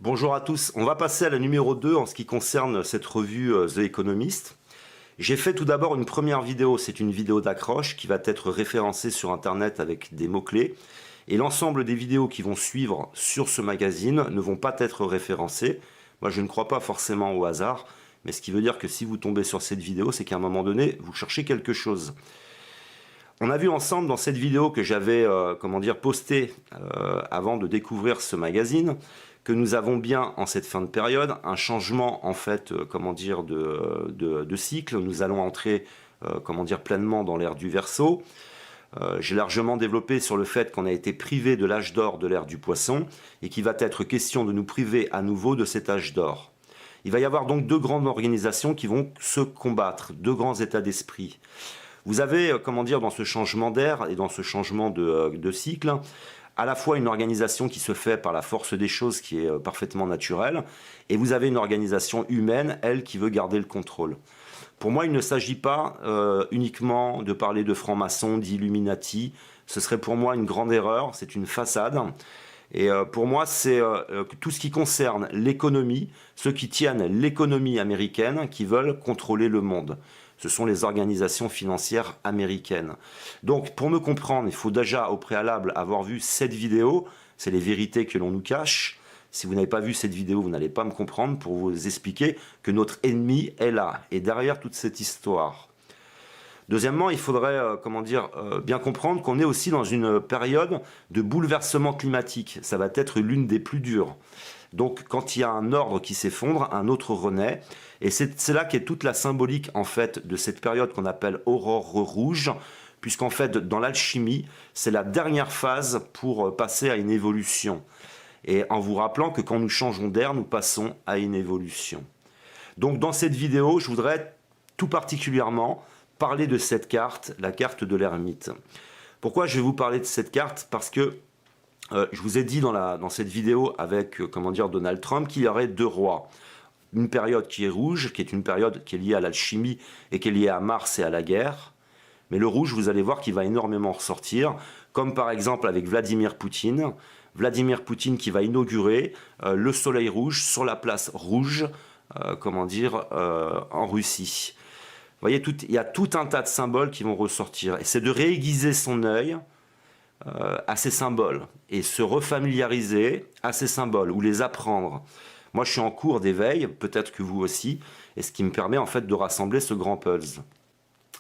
Bonjour à tous, on va passer à la numéro 2 en ce qui concerne cette revue The Economist. J'ai fait tout d'abord une première vidéo, c'est une vidéo d'accroche qui va être référencée sur internet avec des mots-clés. Et l'ensemble des vidéos qui vont suivre sur ce magazine ne vont pas être référencées. Moi je ne crois pas forcément au hasard, mais ce qui veut dire que si vous tombez sur cette vidéo, c'est qu'à un moment donné, vous cherchez quelque chose. On a vu ensemble dans cette vidéo que j'avais postée avant de découvrir ce magazine, que nous avons bien en cette fin de période un changement en fait de cycle. Nous allons entrer pleinement dans l'ère du Verseau. J'ai largement développé sur le fait qu'on a été privé de l'âge d'or de l'ère du Poisson et qu'il va être question de nous priver à nouveau de cet âge d'or. Il va y avoir donc deux grandes organisations qui vont se combattre, deux grands états d'esprit. Vous avez, dans ce changement d'ère et dans ce changement de cycle, à la fois une organisation qui se fait par la force des choses, qui est parfaitement naturelle, et vous avez une organisation humaine, elle, qui veut garder le contrôle. Pour moi, il ne s'agit pas uniquement de parler de francs-maçons, d'Illuminati. Ce serait pour moi une grande erreur, c'est une façade. Et pour moi, c'est tout ce qui concerne l'économie, ceux qui tiennent l'économie américaine, qui veulent contrôler le monde. Ce sont les organisations financières américaines. Donc, pour me comprendre, il faut déjà au préalable avoir vu cette vidéo. C'est les vérités que l'on nous cache. Si vous n'avez pas vu cette vidéo, vous n'allez pas me comprendre pour vous expliquer que notre ennemi est là, et derrière toute cette histoire. Deuxièmement, il faudrait bien comprendre qu'on est aussi dans une période de bouleversement climatique. Ça va être l'une des plus dures. Donc quand il y a un ordre qui s'effondre, un autre renaît. Et c'est là qu'est toute la symbolique en fait de cette période qu'on appelle aurore rouge, puisqu'en fait dans l'alchimie, c'est la dernière phase pour passer à une évolution. Et en vous rappelant que quand nous changeons d'air, nous passons à une évolution. Donc dans cette vidéo, je voudrais tout particulièrement parler de cette carte, la carte de l'ermite. Pourquoi je vais vous parler de cette carte? Parce que je vous ai dit dans cette vidéo avec Donald Trump qu'il y aurait deux rois. Une période qui est rouge, qui est une période qui est liée à l'alchimie et qui est liée à Mars et à la guerre. Mais le rouge, vous allez voir qu'il va énormément ressortir, comme par exemple avec Vladimir Poutine. Vladimir Poutine qui va inaugurer le soleil rouge sur la place rouge, en Russie. Vous voyez, il y a tout un tas de symboles qui vont ressortir. Et c'est de réaiguiser son œil à ces symboles et se refamiliariser à ces symboles ou les apprendre. Moi, je suis en cours d'éveil, peut-être que vous aussi, et ce qui me permet en fait de rassembler ce grand puzzle.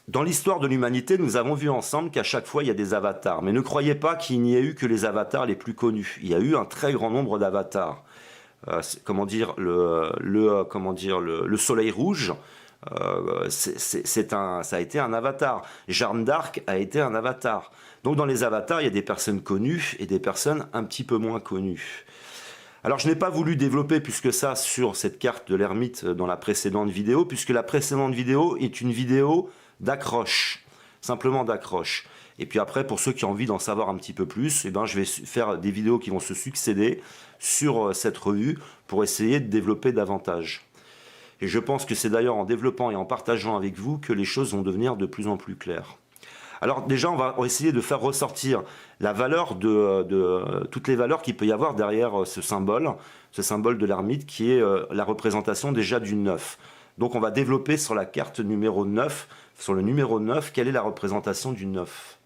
Dans l'histoire de l'humanité, nous avons vu ensemble qu'à chaque fois, il y a des avatars. Mais ne croyez pas qu'il n'y ait eu que les avatars les plus connus. Il y a eu un très grand nombre d'avatars. Le soleil rouge, ça a été un avatar. Jeanne d'Arc a été un avatar. Donc dans les avatars, il y a des personnes connues et des personnes un petit peu moins connues. Alors je n'ai pas voulu développer plus que ça sur cette carte de l'ermite dans la précédente vidéo, puisque la précédente vidéo est une vidéo d'accroche, simplement d'accroche. Et puis après, pour ceux qui ont envie d'en savoir un petit peu plus, je vais faire des vidéos qui vont se succéder sur cette revue pour essayer de développer davantage. Et je pense que c'est d'ailleurs en développant et en partageant avec vous que les choses vont devenir de plus en plus claires. Alors déjà, on va essayer de faire ressortir la valeur de toutes les valeurs qu'il peut y avoir derrière ce symbole de l'ermite qui est la représentation déjà du 9. Donc on va développer sur la carte numéro 9, sur le numéro 9, quelle est la représentation du 9.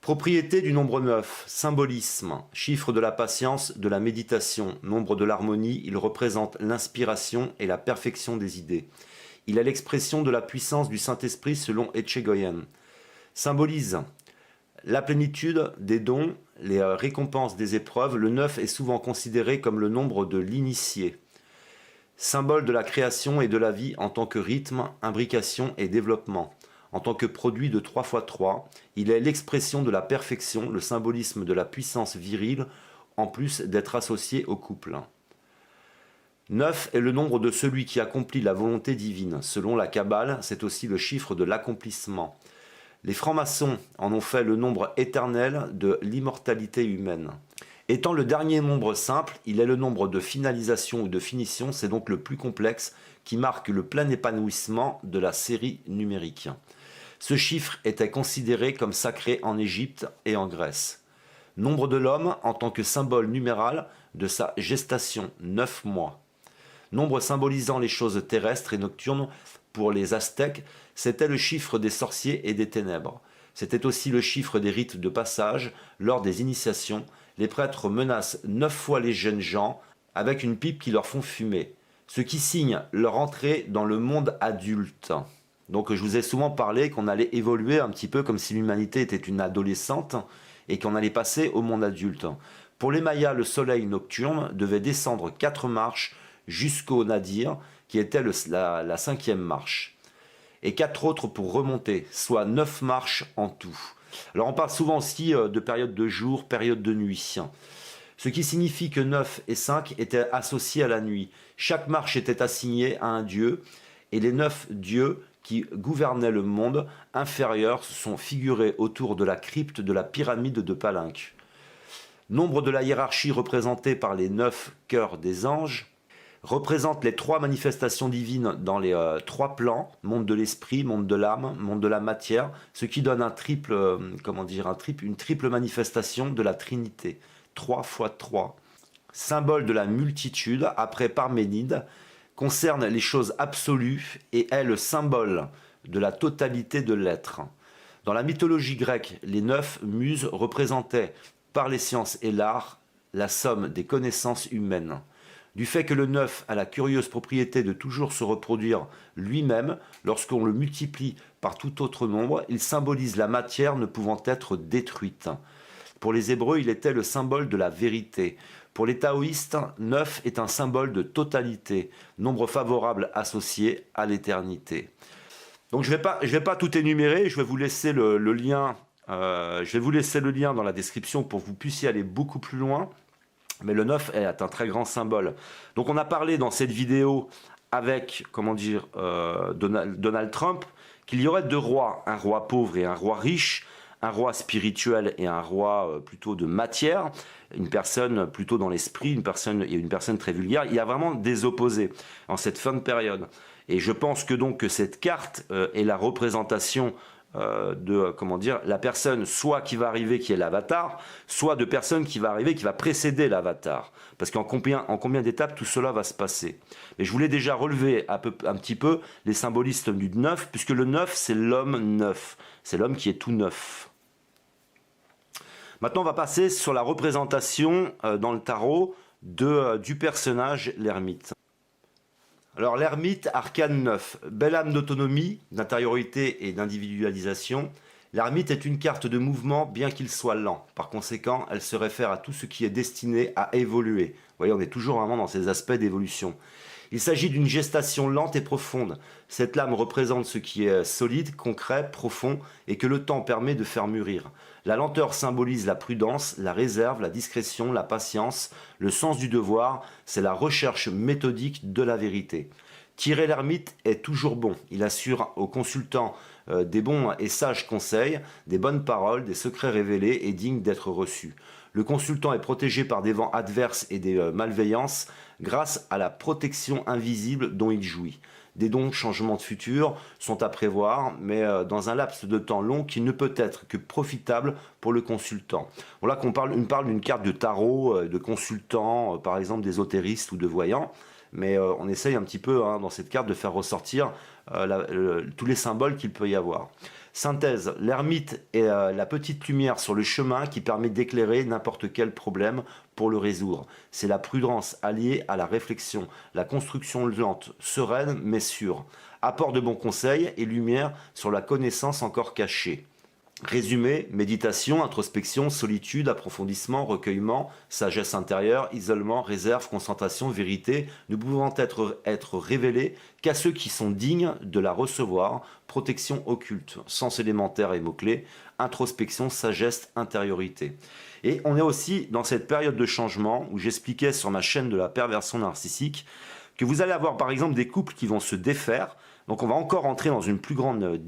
Propriété du nombre 9, symbolisme, chiffre de la patience, de la méditation, nombre de l'harmonie, il représente l'inspiration et la perfection des idées. Il est l'expression de la puissance du Saint-Esprit selon Etchegoyen. Symbolise la plénitude des dons, les récompenses des épreuves. Le 9 est souvent considéré comme le nombre de l'initié. Symbole de la création et de la vie en tant que rythme, imbrication et développement. En tant que produit de 3 x 3, il est l'expression de la perfection, le symbolisme de la puissance virile, en plus d'être associé au couple. 9 est le nombre de celui qui accomplit la volonté divine. Selon la Kabbale, c'est aussi le chiffre de l'accomplissement. Les francs-maçons en ont fait le nombre éternel de l'immortalité humaine. Étant le dernier nombre simple, il est le nombre de finalisation ou de finition, c'est donc le plus complexe, qui marque le plein épanouissement de la série numérique. Ce chiffre était considéré comme sacré en Égypte et en Grèce. Nombre de l'homme, en tant que symbole numéral, de sa gestation, 9 mois. Nombre symbolisant les choses terrestres et nocturnes pour les Aztèques, c'était le chiffre des sorciers et des ténèbres. C'était aussi le chiffre des rites de passage. Lors des initiations, les prêtres menacent 9 fois les jeunes gens avec une pipe qui leur font fumer, ce qui signe leur entrée dans le monde adulte. Donc je vous ai souvent parlé qu'on allait évoluer un petit peu comme si l'humanité était une adolescente et qu'on allait passer au monde adulte. Pour les Mayas, le soleil nocturne devait descendre 4 marches jusqu'au nadir, qui était la 5e marche. Et 4 autres pour remonter, soit 9 marches en tout. Alors on parle souvent aussi de période de jour, période de nuit. Ce qui signifie que 9 et 5 étaient associés à la nuit. Chaque marche était assignée à un dieu, et les 9 dieux qui gouvernaient le monde inférieur sont figurés autour de la crypte de la pyramide de Palenque. Nombre de la hiérarchie représentée par les 9 cœurs des anges représente les 3 manifestations divines dans les 3 plans, monde de l'esprit, monde de l'âme, monde de la matière, ce qui donne une triple manifestation de la Trinité, 3 fois 3. Symbole de la multitude, après Parménide, concerne les choses absolues et est le symbole de la totalité de l'être. Dans la mythologie grecque, les 9 muses représentaient, par les sciences et l'art, la somme des connaissances humaines. Du fait que le 9 a la curieuse propriété de toujours se reproduire lui-même, lorsqu'on le multiplie par tout autre nombre, il symbolise la matière ne pouvant être détruite. Pour les Hébreux, il était le symbole de la vérité. Pour les taoïstes, 9 est un symbole de totalité, nombre favorable associé à l'éternité. Donc je vais pas tout énumérer, je vais vous laisser le lien. Je vais vous laisser le lien dans la description pour que vous puissiez aller beaucoup plus loin. Mais le 9 est un très grand symbole. Donc on a parlé dans cette vidéo avec, Donald Trump, qu'il y aurait 2 rois, un roi pauvre et un roi riche, un roi spirituel et un roi plutôt de matière, une personne plutôt dans l'esprit, une personne très vulgaire. Il y a vraiment des opposés en cette fin de période. Et je pense que cette carte est la représentation la personne soit qui va arriver qui est l'avatar, soit de personne qui va arriver qui va précéder l'avatar. Parce qu'en combien d'étapes tout cela va se passer. Mais je voulais déjà relever un petit peu les symbolistes du 9, puisque le 9 c'est l'homme neuf, c'est l'homme qui est tout neuf. Maintenant on va passer sur la représentation dans le tarot du personnage l'ermite. Alors l'ermite, arcane 9, belle âme d'autonomie, d'intériorité et d'individualisation. L'ermite est une carte de mouvement bien qu'il soit lent. Par conséquent, elle se réfère à tout ce qui est destiné à évoluer. Vous voyez, on est toujours vraiment dans ces aspects d'évolution. Il s'agit d'une gestation lente et profonde. Cette lame représente ce qui est solide, concret, profond et que le temps permet de faire mûrir. La lenteur symbolise la prudence, la réserve, la discrétion, la patience, le sens du devoir, c'est la recherche méthodique de la vérité. Tirer l'ermite est toujours bon. Il assure aux consultants des bons et sages conseils, des bonnes paroles, des secrets révélés et dignes d'être reçus. Le consultant est protégé par des vents adverses et des malveillances grâce à la protection invisible dont il jouit. Des dons changements de futur sont à prévoir, mais dans un laps de temps long qui ne peut être que profitable pour le consultant. Voilà qu'on parle d'une carte de tarot, de consultant, par exemple d'ésotéristes ou de voyants, mais on essaye un petit peu dans cette carte de faire ressortir tous les symboles qu'il peut y avoir. Synthèse, l'ermite est la petite lumière sur le chemin qui permet d'éclairer n'importe quel problème pour le résoudre. C'est la prudence alliée à la réflexion, la construction lente, sereine mais sûre. Apport de bons conseils et lumière sur la connaissance encore cachée. Résumé, méditation, introspection, solitude, approfondissement, recueillement, sagesse intérieure, isolement, réserve, concentration, vérité, ne pouvant être révélés qu'à ceux qui sont dignes de la recevoir, protection occulte, sens élémentaire et mots-clés, introspection, sagesse, intériorité. Et on est aussi dans cette période de changement où j'expliquais sur ma chaîne de la perversion narcissique que vous allez avoir par exemple des couples qui vont se défaire, donc on va encore entrer dans une plus grande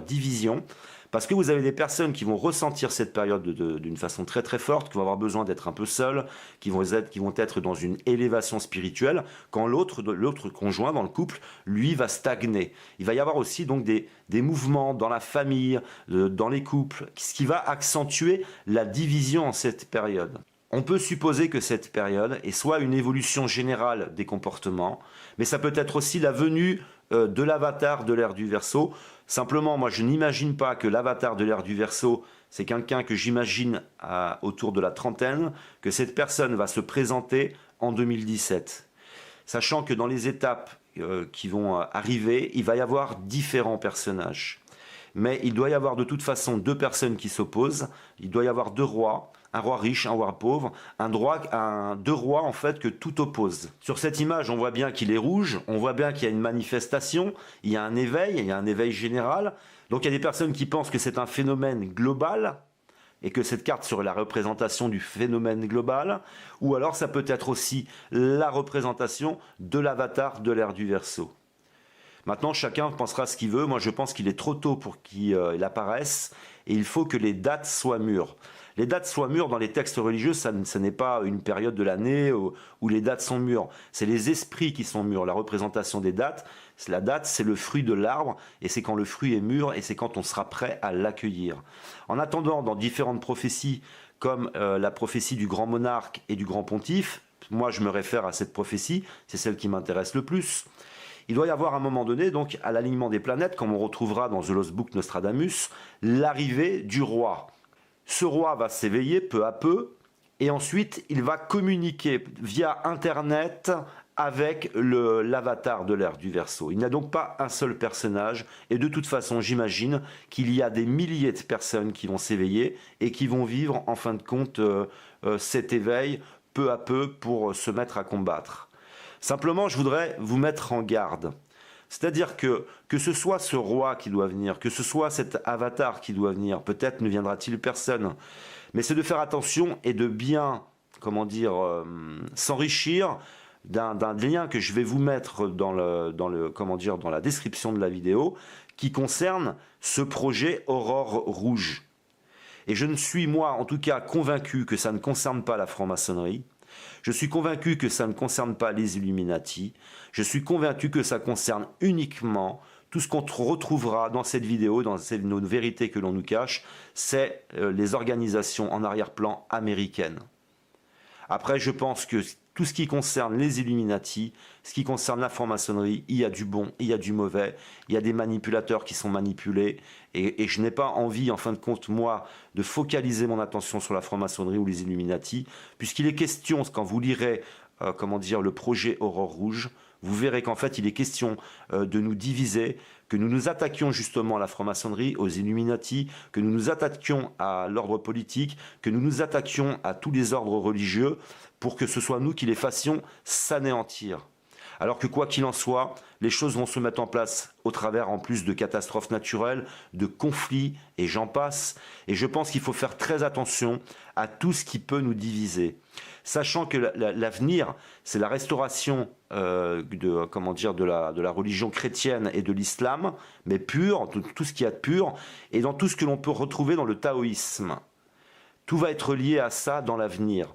division. Parce que vous avez des personnes qui vont ressentir cette période d'une façon très très forte, qui vont avoir besoin d'être un peu seules, qui vont être dans une élévation spirituelle, quand l'autre conjoint dans le couple, lui, va stagner. Il va y avoir aussi donc des mouvements dans la famille, dans les couples, ce qui va accentuer la division en cette période. On peut supposer que cette période est soit une évolution générale des comportements, mais ça peut être aussi la venue de l'avatar de l'ère du Verseau. Simplement, moi je n'imagine pas que l'avatar de l'ère du Verseau, c'est quelqu'un que j'imagine autour de la trentaine, que cette personne va se présenter en 2017. Sachant que dans les étapes qui vont arriver, il va y avoir différents personnages. Mais il doit y avoir de toute façon deux personnes qui s'opposent. Il doit y avoir deux rois, un roi riche, un roi pauvre, deux rois en fait que tout oppose. Sur cette image, on voit bien qu'il est rouge, on voit bien qu'il y a une manifestation, il y a un éveil général. Donc il y a des personnes qui pensent que c'est un phénomène global et que cette carte serait la représentation du phénomène global, ou alors ça peut être aussi la représentation de l'avatar de l'ère du Verseau. Maintenant, chacun pensera ce qu'il veut. Moi, je pense qu'il est trop tôt pour qu'il apparaisse et il faut que les dates soient mûres. Les dates soient mûres dans les textes religieux, ça n'est pas une période de l'année où les dates sont mûres. C'est les esprits qui sont mûrs. La représentation des dates, la date, c'est le fruit de l'arbre et c'est quand le fruit est mûr et c'est quand on sera prêt à l'accueillir. En attendant, dans différentes prophéties, comme la prophétie du grand monarque et du grand pontife, moi je me réfère à cette prophétie, c'est celle qui m'intéresse le plus. Il doit y avoir à un moment donné, donc, à l'alignement des planètes, comme on retrouvera dans The Lost Book Nostradamus, l'arrivée du roi. Ce roi va s'éveiller peu à peu, et ensuite il va communiquer via Internet avec l'avatar de l'ère du Verseau. Il n'y a donc pas un seul personnage, et de toute façon, j'imagine qu'il y a des milliers de personnes qui vont s'éveiller et qui vont vivre, en fin de compte, cet éveil peu à peu pour se mettre à combattre. Simplement, je voudrais vous mettre en garde. C'est-à-dire que ce soit ce roi qui doit venir, que ce soit cet avatar qui doit venir, peut-être ne viendra-t-il personne, mais c'est de faire attention et de bien, s'enrichir d'un lien que je vais vous mettre dans la description de la vidéo, qui concerne ce projet Aurore Rouge. Et je ne suis, moi, en tout cas, convaincu que ça ne concerne pas la franc-maçonnerie. Je suis convaincu que ça ne concerne pas les Illuminati. Je suis convaincu que ça concerne uniquement tout ce qu'on retrouvera dans cette vidéo, dans nos vérités que l'on nous cache, c'est les organisations en arrière-plan américaines. Après, je pense que tout ce qui concerne les Illuminati, ce qui concerne la franc-maçonnerie, il y a du bon, il y a du mauvais, il y a des manipulateurs qui sont manipulés, et je n'ai pas envie, en fin de compte, moi, de focaliser mon attention sur la franc-maçonnerie ou les Illuminati, puisqu'il est question, quand vous lirez, le projet Aurore Rouge, vous verrez qu'en fait, il est question de nous diviser, que nous nous attaquions justement à la franc-maçonnerie, aux Illuminati, que nous nous attaquions à l'ordre politique, que nous nous attaquions à tous les ordres religieux, pour que ce soit nous qui les fassions s'anéantir. Alors que quoi qu'il en soit, les choses vont se mettre en place au travers en plus de catastrophes naturelles, de conflits et j'en passe. Et je pense qu'il faut faire très attention à tout ce qui peut nous diviser. Sachant que l'avenir, c'est la restauration de la religion chrétienne et de l'islam, mais pur, tout ce qu'il y a de pur, et dans tout ce que l'on peut retrouver dans le taoïsme. Tout va être lié à ça dans l'avenir.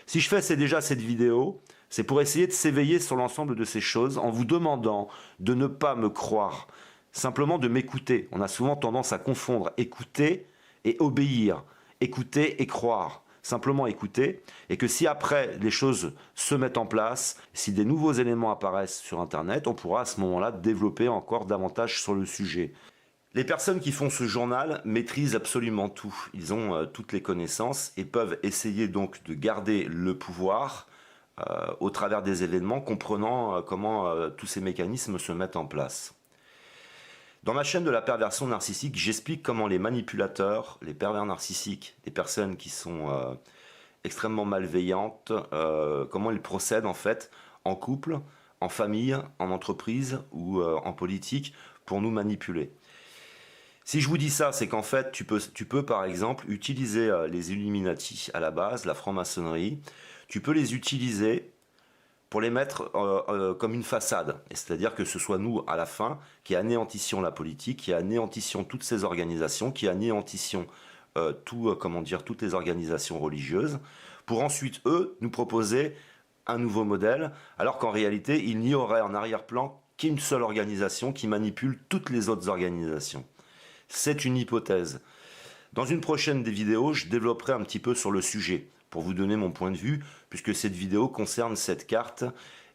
Si je fais déjà cette vidéo, c'est pour essayer de s'éveiller sur l'ensemble de ces choses en vous demandant de ne pas me croire, simplement de m'écouter. On a souvent tendance à confondre écouter et obéir, écouter et croire. Simplement écouter, et que si après les choses se mettent en place, si des nouveaux éléments apparaissent sur Internet, on pourra à ce moment-là développer encore davantage sur le sujet. Les personnes qui font ce journal maîtrisent absolument tout. Ils ont toutes les connaissances et peuvent essayer donc de garder le pouvoir au travers des événements, comprenant comment tous ces mécanismes se mettent en place. Dans ma chaîne de la perversion narcissique, j'explique comment les manipulateurs, les pervers narcissiques, des personnes qui sont extrêmement malveillantes, comment ils procèdent en fait en couple, en famille, en entreprise ou en politique pour nous manipuler. Si je vous dis ça, c'est qu'en fait, tu peux par exemple utiliser les Illuminati à la base, la franc-maçonnerie, tu peux les utiliser pour les mettre comme une façade. C'est-à-dire que ce soit nous, à la fin, qui anéantissions la politique, qui anéantissions toutes ces organisations, qui anéantissions toutes les organisations religieuses, pour ensuite, eux, nous proposer un nouveau modèle, alors qu'en réalité, il n'y aurait en arrière-plan qu'une seule organisation qui manipule toutes les autres organisations. C'est une hypothèse. Dans une prochaine des vidéos, je développerai un petit peu sur le sujet, pour vous donner mon point de vue, puisque cette vidéo concerne cette carte.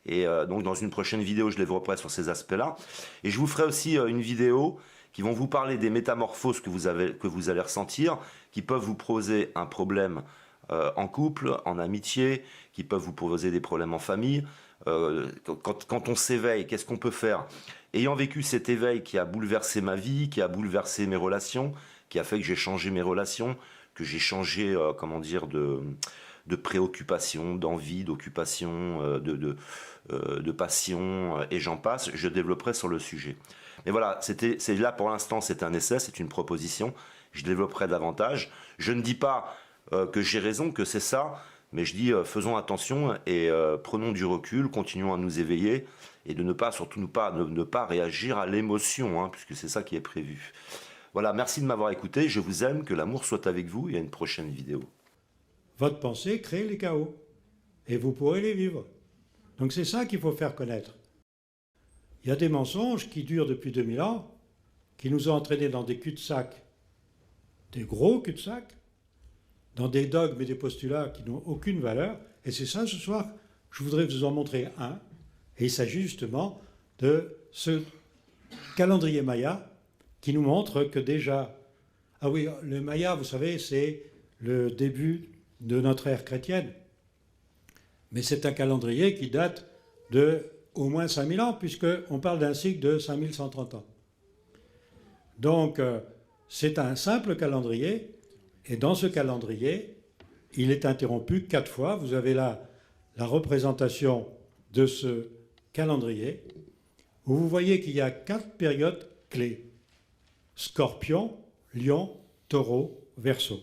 Et donc dans une prochaine vidéo, je développerai sur ces aspects-là. Et je vous ferai aussi une vidéo qui vont vous parler des métamorphoses que vous allez ressentir, qui peuvent vous poser un problème en couple, en amitié, qui peuvent vous poser des problèmes en famille. Quand on s'éveille, qu'est-ce qu'on peut faire? Ayant vécu cet éveil qui a bouleversé ma vie, qui a bouleversé mes relations, qui a fait que j'ai changé mes relations, que j'ai changé, comment dire, de préoccupation, d'envie, d'occupation, de passion, et j'en passe, je développerai sur le sujet. Mais voilà, c'est là pour l'instant, c'est un essai, c'est une proposition, je développerai davantage. Je ne dis pas que j'ai raison, que c'est ça, mais je dis faisons attention et prenons du recul, continuons à nous éveiller et de ne pas réagir à l'émotion, hein, puisque c'est ça qui est prévu. Voilà, merci de m'avoir écouté, je vous aime, que l'amour soit avec vous et à une prochaine vidéo. Votre pensée crée les chaos et vous pourrez les vivre. Donc c'est ça qu'il faut faire connaître. Il y a des mensonges qui durent depuis 2000 ans, qui nous ont entraînés dans des cul-de-sac, des gros cul-de-sac, dans des dogmes et des postulats qui n'ont aucune valeur. Et c'est ça, ce soir, je voudrais vous en montrer un. Et il s'agit justement de ce calendrier Maya qui nous montre que déjà... Ah oui, le Maya, vous savez, c'est le début de notre ère chrétienne. Mais c'est un calendrier qui date de au moins 5000 ans, puisqu'on parle d'un cycle de 5130 ans. Donc, c'est un simple calendrier, et dans ce calendrier, il est interrompu 4 fois. Vous avez là la représentation de ce calendrier, où vous voyez qu'il y a 4 périodes clés. Scorpion, Lion, Taureau, Verseau.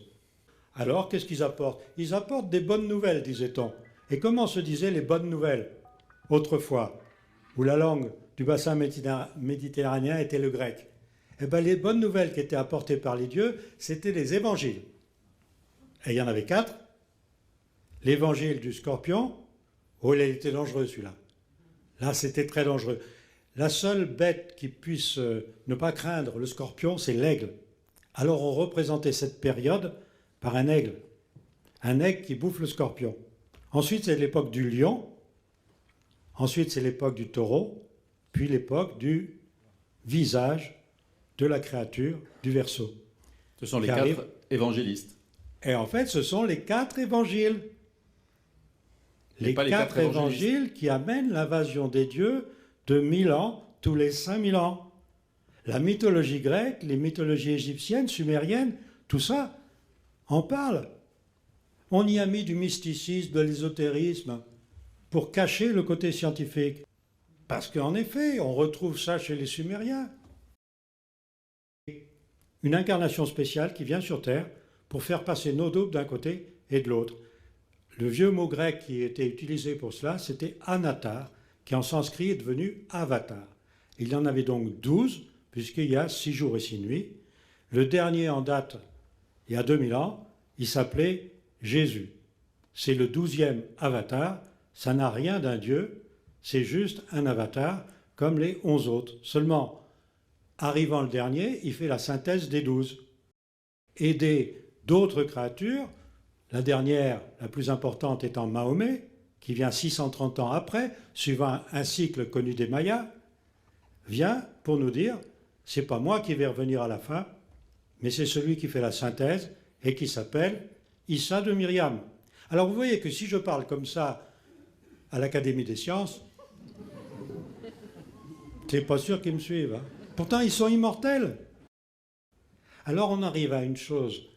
Alors, qu'est-ce qu'ils apportent? Ils apportent des bonnes nouvelles, disait-on. Et comment se disaient les bonnes nouvelles autrefois, où la langue du bassin méditerranéen était le grec? Eh bien, les bonnes nouvelles qui étaient apportées par les dieux, c'était les évangiles. Et il y en avait 4. L'évangile du scorpion, oh, il était dangereux celui-là. Là, c'était très dangereux. La seule bête qui puisse ne pas craindre le scorpion, c'est l'aigle. Alors on représentait cette période par un aigle qui bouffe le scorpion. Ensuite, c'est l'époque du lion. Ensuite, c'est l'époque du taureau. Puis l'époque du visage de la créature du Verseau. Ce sont les 4 évangélistes. Et en fait, ce sont les 4 évangiles. Les 4 évangiles qui amènent l'invasion des dieux de 1000 ans, tous les 5000 ans. La mythologie grecque, les mythologies égyptiennes, sumériennes, tout ça en parle. On y a mis du mysticisme, de l'ésotérisme, pour cacher le côté scientifique. Parce qu'en effet, on retrouve ça chez les Sumériens. Une incarnation spéciale qui vient sur Terre pour faire passer nos doubles d'un côté et de l'autre. Le vieux mot grec qui était utilisé pour cela, c'était anatar, qui en sanskrit est devenu avatar. Il y en avait donc 12, puisqu'il y a 6 jours et 6 nuits. Le dernier en date, il y a 2000 ans, il s'appelait Jésus. C'est le 12e avatar, ça n'a rien d'un dieu, c'est juste un avatar, comme les 11 autres. Seulement, arrivant le dernier, il fait la synthèse des 12. Et d'autres créatures, la dernière, la plus importante étant Mahomet, qui vient 630 ans après, suivant un cycle connu des Mayas, vient pour nous dire, c'est pas moi qui vais revenir à la fin, mais c'est celui qui fait la synthèse et qui s'appelle Issa de Myriam. Alors vous voyez que si je parle comme ça à l'Académie des sciences, c'est pas sûr qu'ils me suivent. Hein. Pourtant, ils sont immortels. Alors on arrive à une chose,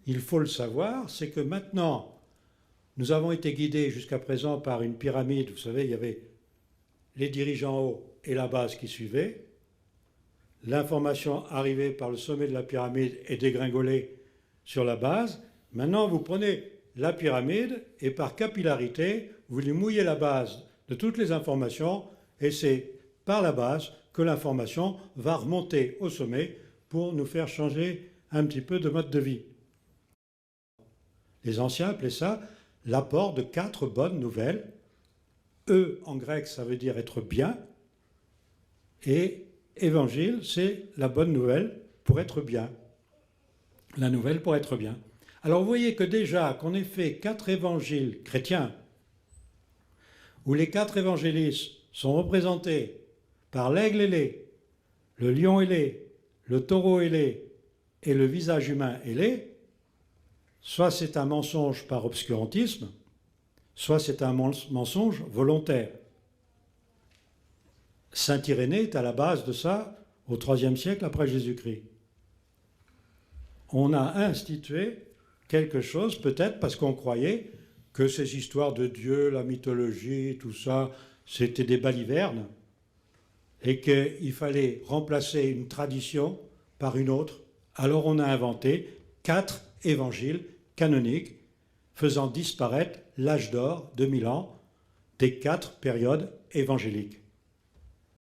il faut le savoir, c'est que maintenant, nous avons été guidés jusqu'à présent par une pyramide. Vous savez, il y avait les dirigeants hauts et la base qui suivaient. L'information arrivait par le sommet de la pyramide et dégringolait sur la base. Maintenant, vous prenez la pyramide et par capillarité, vous lui mouillez la base de toutes les informations et c'est par la base que l'information va remonter au sommet pour nous faire changer un petit peu de mode de vie. Les anciens appelaient ça l'apport de 4 bonnes nouvelles. En grec, ça veut dire être bien. Et évangile, c'est la bonne nouvelle pour être bien. la nouvelle pour être bien. Alors vous voyez que déjà qu'on ait fait 4 évangiles chrétiens, où les 4 évangélistes sont représentés par l'aigle ailé, le lion ailé, le taureau ailé et le visage humain ailé, soit c'est un mensonge par obscurantisme, soit c'est un mensonge volontaire. Saint Irénée est à la base de ça au IIIe siècle après Jésus-Christ. On a institué quelque chose, peut-être parce qu'on croyait que ces histoires de Dieu, la mythologie, tout ça, c'était des balivernes, et qu'il fallait remplacer une tradition par une autre. Alors on a inventé 4 évangiles canoniques faisant disparaître l'âge d'or de 1000 ans des 4 périodes évangéliques.